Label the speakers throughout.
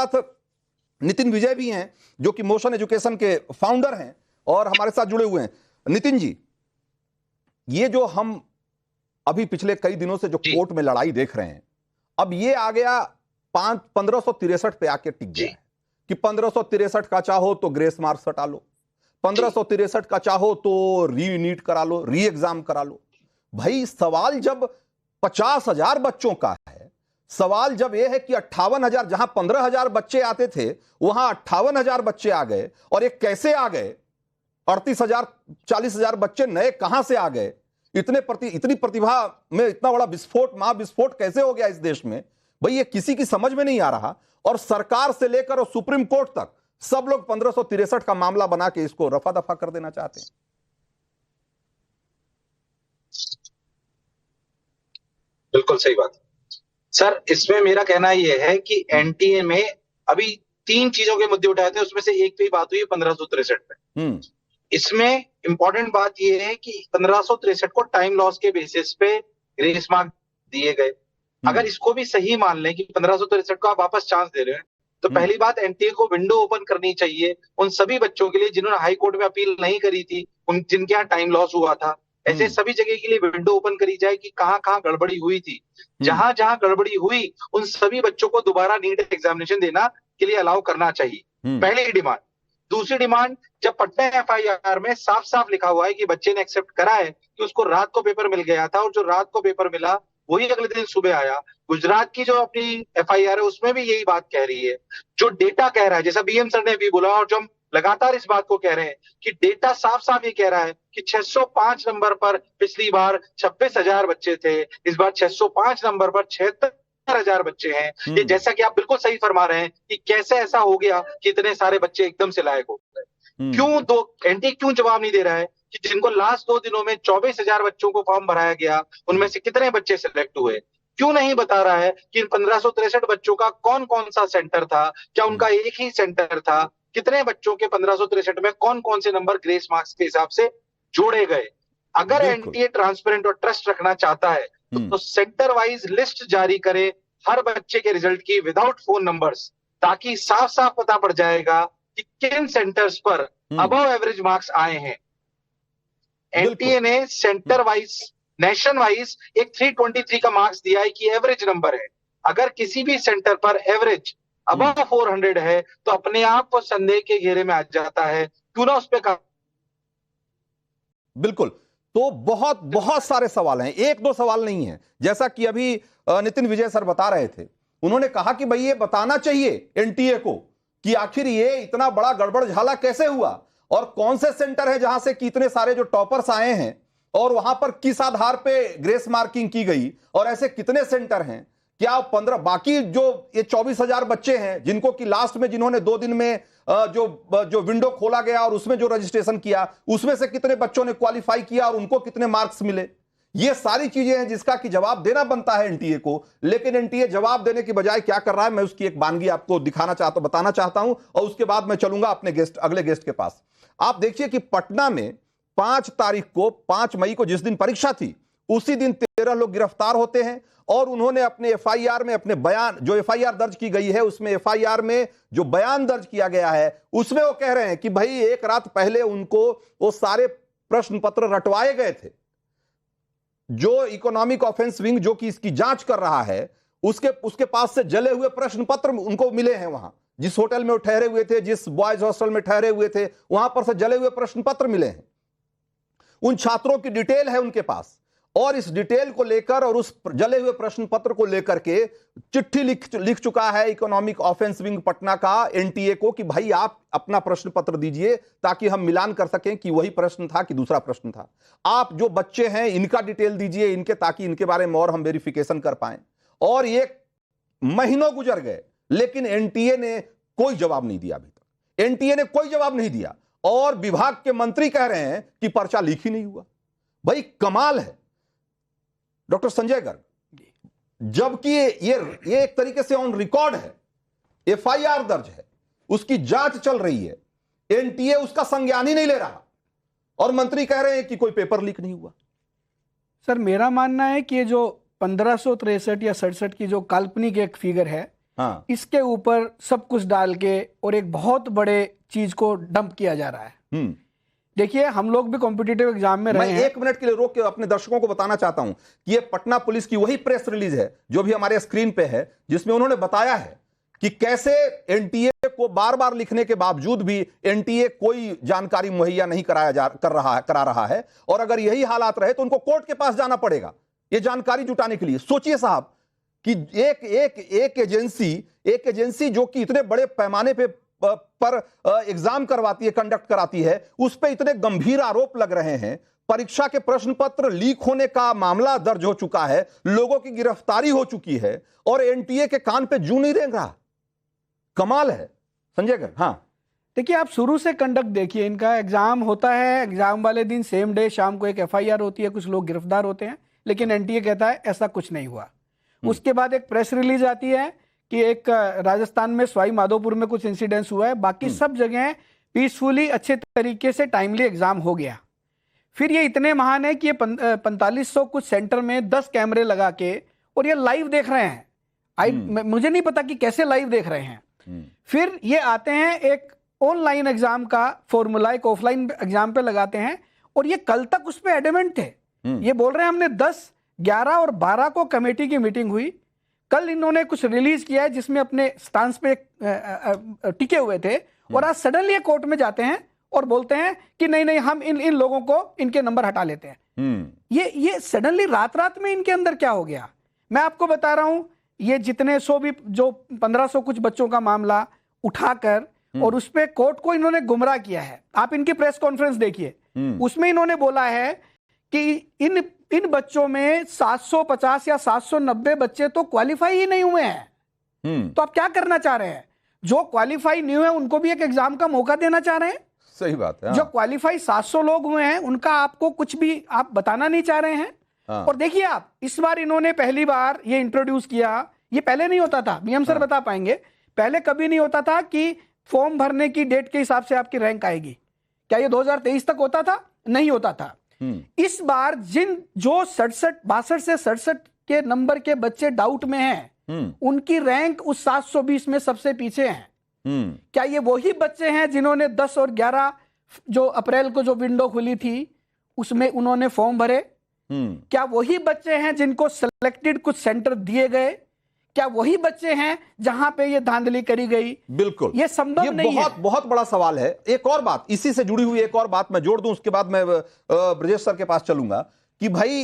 Speaker 1: साथ नितिन विजय भी हैं, जो कि मोशन एजुकेशन के फाउंडर हैं और हमारे साथ जुड़े हुए हैं। नितिन जी, ये जो हम अभी पिछले कई दिनों से जो कोर्ट में लड़ाई देख रहे हैं, अब ये आ गया 1563 पे आके टिक गया है कि 1563 का चाहो तो ग्रेस मार्क्स हटा लो, 1563 का चाहो तो री नीट करा लो, री एग्जाम करा लो। भाई सवाल जब 50,000 बच्चों का है, सवाल जब यह है कि 58,000, जहां 15,000 बच्चे आते थे वहां 58,000 बच्चे आ गए, और ये कैसे आ गए? 38,000 40,000 बच्चे नए कहां से आ गए? इतनी प्रतिभा में इतना बड़ा विस्फोट, महाविस्फोट कैसे हो गया इस देश में? भाई ये किसी की समझ में नहीं आ रहा, और सरकार से लेकर और सुप्रीम कोर्ट तक सब लोग 1563 का मामला बना के इसको रफा दफा कर देना चाहते हैं।
Speaker 2: बिल्कुल सही बात सर। इसमें मेरा कहना यह है कि एनटीए में अभी 3 चीजों के मुद्दे उठाए थे, उसमें से एक पे बात हुई है 1563 पे। इसमें इंपॉर्टेंट बात यह है कि 1563 को टाइम लॉस के बेसिस पे ग्रेस मार्क दिए गए। अगर इसको भी सही मान लें कि 1563 को आप वापस चांस दे रहे हैं, तो पहली बात एनटीए को विंडो ओपन करनी चाहिए उन सभी बच्चों के लिए जिन्होंने हाई कोर्ट में अपील नहीं करी थी, उन जिनके यहाँ टाइम लॉस हुआ था। ऐसे सभी जगह के लिए विंडो ओपन करी जाए कि कहां कहां गड़बड़ी हुई थी। जहां जहां गड़बड़ी हुई उन सभी बच्चों को दोबारा नीट एग्जामिनेशन देना के लिए अलाउ करना चाहिए, पहली डिमांड। दूसरी डिमांड, जब पटना एफआईआर में साफ साफ लिखा हुआ है कि बच्चे ने एक्सेप्ट करा है कि उसको रात को पेपर मिल गया था, और जो रात को पेपर मिला वही अगले दिन सुबह आया। गुजरात की जो अपनी एफआईआर है उसमें भी यही बात कह रही है। जो डेटा कह रहा है, जैसा बीएम सर ने भी बोला, और जो हम लगातार इस बात को कह रहे हैं कि डेटा साफ साफ ये कह रहा है कि 605 नंबर पर पिछली बार 26,000 बच्चे थे, इस बार 605 नंबर पर 76,000 बच्चे हैं। ये जैसा कि आप बिल्कुल सही फरमा रहे हैं कि कैसे ऐसा हो गया कि इतने सारे बच्चे एकदम से लायक हो गए। एनटीए क्यों जवाब नहीं दे रहा है कि जिनको लास्ट 2 दिनों में 24,000 बच्चों को फॉर्म भराया गया, उनमें से कितने बच्चे सिलेक्ट हुए? क्यों नहीं बता रहा है कि इन 1563 बच्चों का कौन कौन सा सेंटर था? क्या उनका एक ही सेंटर था? कितने बच्चों के 1563 में कौन कौन से नंबर ग्रेस मार्क्स के हिसाब से जोड़े गए? अगर एनटीए ट्रांसपेरेंट और ट्रस्ट रखना चाहता है तो सेंटर वाइज लिस्ट जारी करे हर बच्चे के रिजल्ट की विदाउट फोन नंबर्स, ताकि साफ साफ पता पड़ जाएगा कि किन सेंटर्स पर अबव एवरेज मार्क्स आए हैं। एनटीए ने सेंटर वाइज, नेशन वाइज एक 323 का मार्क्स दिया है कि एवरेज नंबर है। अगर किसी भी सेंटर पर एवरेज अबव 400 है तो अपने आप वो संदेह के घेरे में आ जाता है। क्यों ना उस पर
Speaker 1: बिल्कुल। तो बहुत बहुत सारे सवाल हैं, एक दो सवाल नहीं है। जैसा कि अभी नितिन विजय सर बता रहे थे, उन्होंने कहा कि भाई ये बताना चाहिए एनटीए को कि आखिर ये इतना बड़ा गड़बड़ झाला कैसे हुआ, और कौन से सेंटर है जहां से कितने सारे जो टॉपर्स आए हैं और वहां पर किस आधार पे ग्रेस मार्किंग की गई, और ऐसे कितने सेंटर हैं। क्या 15 बाकी जो ये 24,000 बच्चे हैं जिनको कि लास्ट में जिन्होंने 2 दिन में जो विंडो खोला गया और उसमें जो रजिस्ट्रेशन किया, उसमें से कितने बच्चों ने क्वालिफाई किया और उनको कितने मार्क्स मिले? ये सारी चीजें हैं जिसका कि जवाब देना बनता है एनटीए को। लेकिन एनटीए जवाब देने की बजाय क्या कर रहा है, मैं उसकी एक वानगी आपको बताना चाहता हूं, और उसके बाद मैं चलूंगा अपने अगले गेस्ट के पास। आप देखिए कि पटना में 5 तारीख को, 5 मई को जिस दिन परीक्षा थी, उसी दिन 13 लोग गिरफ्तार होते हैं, और उन्होंने अपने एफआईआर में, अपने बयान, जो एफआईआर दर्ज की गई है उसमें, एफआईआर में जो बयान दर्ज किया गया है उसमें वो कह रहे हैं कि भाई एक रात पहले उनको वो सारे प्रश्न पत्र रटवाए गए थे। जो इकोनॉमिक ऑफेंस विंग जो कि इसकी जांच कर रहा है, उसके पास से जले हुए प्रश्न पत्र उनको मिले हैं। वहां जिस होटल में वो ठहरे हुए थे, जिस बॉयज हॉस्टल में ठहरे हुए थे, वहां पर से जले हुए प्रश्न पत्र मिले हैं। उन छात्रों की डिटेल है उनके पास, और इस डिटेल को लेकर और उस जले हुए प्रश्न पत्र को लेकर के चिट्ठी लिख चुका है इकोनॉमिक ऑफेंस विंग पटना का एनटीए को कि भाई आप अपना प्रश्न पत्र दीजिए ताकि हम मिलान कर सकें कि वही प्रश्न था कि दूसरा प्रश्न था। आप जो बच्चे हैं इनका डिटेल दीजिए इनके, ताकि इनके बारे में और हम वेरिफिकेशन कर पाए। और ये महीनों गुजर गए, लेकिन एनटीए ने कोई जवाब नहीं दिया। अभी तक एनटीए ने कोई जवाब नहीं दिया, और विभाग के मंत्री कह रहे हैं कि पर्चा लीक ही नहीं हुआ। भाई कमाल है डॉक्टर संजय गर्ग, जबकि ये एक तरीके से ऑन रिकॉर्ड है, एफआईआर दर्ज है, उसकी जांच चल रही है, एनटीए उसका संज्ञान ही नहीं ले रहा, और मंत्री कह रहे हैं कि कोई पेपर लीक नहीं हुआ।
Speaker 3: सर मेरा मानना है कि ये जो 1563 या 67 की जो काल्पनिक एक फिगर है,
Speaker 1: हाँ।
Speaker 3: इसके ऊपर सब कुछ डाल के और एक बहुत बड़े चीज को डंप किया जा रहा है। देखिए, हम लोग भी कॉम्पिटिटिव एग्जाम में रहे हैं।
Speaker 1: मैं 1 मिनट के लिए रोक के अपने दर्शकों को बताना चाहता हूं कि ये पटना पुलिस की वही प्रेस रिलीज है जो भी हमारे स्क्रीन पे है, जिसमें उन्होंने बताया है कि कैसे एनटीए को बार बार लिखने के बावजूद भी एनटीए कोई जानकारी मुहैया नहीं करा रहा है, और अगर यही हालात रहे तो उनको कोर्ट के पास जाना पड़ेगा ये जानकारी जुटाने के लिए। सोचिए साहब कि एक एजेंसी जो कि इतने बड़े पैमाने पर एग्जाम करवाती है, कंडक्ट कराती है, उस पर इतने गंभीर आरोप लग रहे हैं, परीक्षा के प्रश्न पत्र लीक होने का मामला दर्ज हो चुका है, लोगों की गिरफ्तारी हो चुकी है, और एनटीए के कान पे जू नहीं रेंग रहा। कमाल है संजय गर्ग। हाँ,
Speaker 3: देखिए, आप शुरू से कंडक्ट देखिए, इनका एग्जाम होता है, एग्जाम वाले दिन सेम डे शाम को एक एफआईआर होती है, कुछ लोग गिरफ्तार होते हैं, लेकिन एनटीए कहता है ऐसा कुछ नहीं हुआ। उसके बाद एक प्रेस रिलीज आती है कि एक राजस्थान में सवाई माधोपुर में कुछ इंसिडेंट्स हुआ है, बाकी सब जगह पीसफुली अच्छे तरीके से टाइमली एग्जाम हो गया। फिर ये इतने महान है कि ये 4500 कुछ सेंटर में 10 कैमरे लगा के और ये लाइव देख रहे हैं। मुझे नहीं पता कि कैसे लाइव देख रहे हैं। फिर ये आते हैं, एक ऑनलाइन एग्जाम का फॉर्मूला एक ऑफलाइन एग्जाम पे लगाते हैं, और ये कल तक उस पर एडमेंट थे। ये बोल रहे हैं हमने 10, 11 और 12 को कमेटी की मीटिंग हुई, कल इन्होंने कुछ रिलीज किया है जिसमें अपने स्टांस पे टिके हुए थे, और आज सडनली कोर्ट में जाते हैं और बोलते हैं कि नहीं नहीं, हम इन लोगों को इनके नंबर हटा लेते हैं। ये सडनली रात में इनके अंदर क्या हो गया? मैं आपको बता रहा हूं, ये जितने सौ भी जो 1500 कुछ बच्चों का मामला उठाकर और उस पे कोर्ट को इन्होंने गुमराह किया है। आप इनकी प्रेस कॉन्फ्रेंस देखिए, उसमें इन्होंने बोला है कि इन बच्चों में 750 या 790 बच्चे तो क्वालिफाई ही नहीं हुए हैं। तो आप क्या करना चाह रहे हैं? जो क्वालिफाई नहीं हुए उनको भी एक एग्जाम का मौका देना चाह रहे हैं।
Speaker 1: सही बात है।
Speaker 3: जो क्वालिफाई 700 लोग हुए हैं उनका आपको कुछ भी आप बताना नहीं चाह रहे हैं। और देखिए, आप इस बार इन्होंने पहली बार ये इंट्रोड्यूस किया, ये पहले नहीं होता था, बीएम सर बता पाएंगे, पहले कभी नहीं होता था कि फॉर्म भरने की डेट के हिसाब से आपकी रैंक आएगी। क्या ये 2023 तक होता था? नहीं होता था। इस बार जो 62 से 67 के नंबर के बच्चे डाउट में हैं, उनकी रैंक उस 720 में सबसे पीछे है। क्या ये वही बच्चे हैं जिन्होंने 10 और 11 जो अप्रैल को जो विंडो खुली थी उसमें उन्होंने फॉर्म भरे? क्या वही बच्चे हैं जिनको सिलेक्टेड कुछ सेंटर दिए गए? क्या वही बच्चे हैं जहां पे ये धांधली करी गई?
Speaker 1: बिल्कुल,
Speaker 3: ये संभव नहीं है।
Speaker 1: बहुत बड़ा सवाल है। एक और बात इसी से जुड़ी हुई, एक और बात मैं जोड़ दूं, उसके बाद मैं ब्रजेश सर के पास चलूंगा कि भाई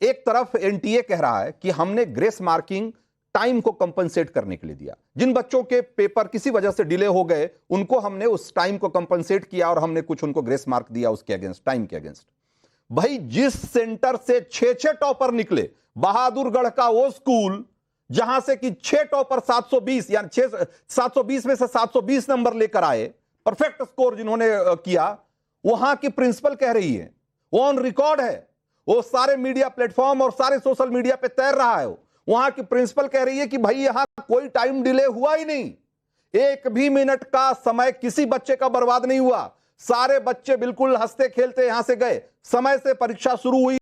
Speaker 1: एक तरफ एनटीए कह रहा है कि हमने ग्रेस मार्किंग टाइम को कंपनसेट करने के लिए दिया, जिन बच्चों के पेपर किसी वजह से डिले हो गए उनको हमने उस टाइम को कंपनसेट किया और हमने कुछ उनको ग्रेस मार्क दिया उसके अगेंस्ट, टाइम के अगेंस्ट। भाई जिस सेंटर से 6 टॉपर निकले, बहादुरगढ़ का वो स्कूल जहां से कि 6 टॉपर 720 यानी 720 में से 720 नंबर लेकर आए, परफेक्ट स्कोर जिन्होंने किया, वहां की प्रिंसिपल कह रही है, वो ऑन रिकॉर्ड है, वो सारे मीडिया प्लेटफॉर्म और सारे सोशल मीडिया पे तैर रहा है। वहां की प्रिंसिपल कह रही है कि भाई यहां कोई टाइम डिले हुआ ही नहीं, 1 भी मिनट का समय किसी बच्चे का बर्बाद नहीं हुआ, सारे बच्चे बिल्कुल हंसते खेलते यहां से गए, समय से परीक्षा शुरू हुई।